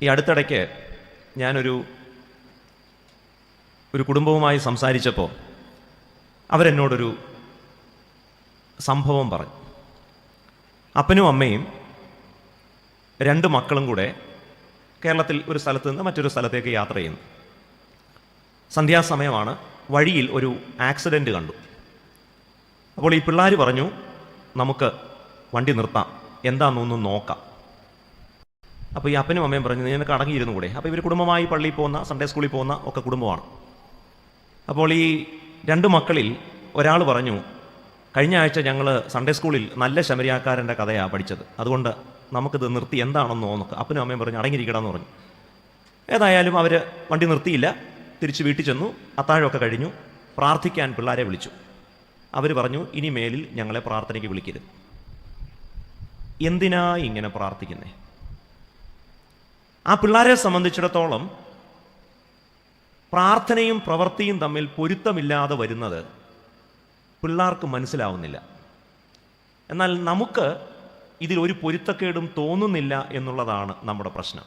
ഈ അടുത്തിടയ്ക്ക് ഞാനൊരു കുടുംബവുമായി സംസാരിച്ചപ്പോൾ അവരെന്നോടൊരു സംഭവം പറഞ്ഞു. അപ്പനും അമ്മയും 2 മക്കളും കൂടെ കേരളത്തിൽ ഒരു സ്ഥലത്ത് നിന്ന് മറ്റൊരു സ്ഥലത്തേക്ക് യാത്ര ചെയ്യുന്നു. സന്ധ്യാസമയമാണ്. വഴിയിൽ ഒരു ആക്സിഡൻറ്റ് കണ്ടു. അപ്പോൾ ഈ പിള്ളേർ പറഞ്ഞു, നമുക്ക് വണ്ടി നിർത്താം, എന്താണെന്നൊന്നും നോക്കാം. അപ്പോൾ ഈ അപ്പനും അമ്മയും പറഞ്ഞു, നിനക്ക് അടങ്ങിയിരുന്നു കൂടെ. അപ്പോൾ ഇവർ കുടുംബമായി പള്ളിയിൽ പോകുന്ന, സൺഡേ സ്കൂളിൽ പോകുന്ന ഒക്കെ കുടുംബമാണ്. അപ്പോൾ ഈ 2 മക്കളിൽ ഒരാൾ പറഞ്ഞു, കഴിഞ്ഞ ആഴ്ച ഞങ്ങൾ സൺഡേ സ്കൂളിൽ നല്ല ശമരിയാക്കാരൻ്റെ കഥയാണ് പഠിച്ചത്, അതുകൊണ്ട് നമുക്കിത് നിർത്തി എന്താണെന്ന് നോക്കുക. അപ്പനും അമ്മയും പറഞ്ഞു, അടങ്ങിയിരിക്കണമെന്ന് പറഞ്ഞു. ഏതായാലും അവർ വണ്ടി നിർത്തിയില്ല, തിരിച്ച് വീട്ടിൽ ചെന്നു. അത്താഴമൊക്കെ കഴിഞ്ഞു. പ്രാർത്ഥിക്കാൻ പിള്ളേരെ വിളിച്ചു. അവർ പറഞ്ഞു, ഇനി മേലിൽ ഞങ്ങളെ പ്രാർത്ഥനയ്ക്ക് വിളിക്കരുത്. എന്തിനാ ഇങ്ങനെ പ്രാർത്ഥിക്കുന്നേ? ആ പിള്ളേരെ സംബന്ധിച്ചിടത്തോളം പ്രാർത്ഥനയും പ്രവൃത്തിയും തമ്മിൽ പൊരുത്തമില്ലാതെ വരുന്നത് പിള്ളേർക്ക് മനസ്സിലാവുന്നില്ല. എന്നാൽ നമുക്ക് ഇതിൽ ഒരു പൊരുത്തക്കേടും തോന്നുന്നില്ല എന്നുള്ളതാണ് നമ്മുടെ പ്രശ്നം.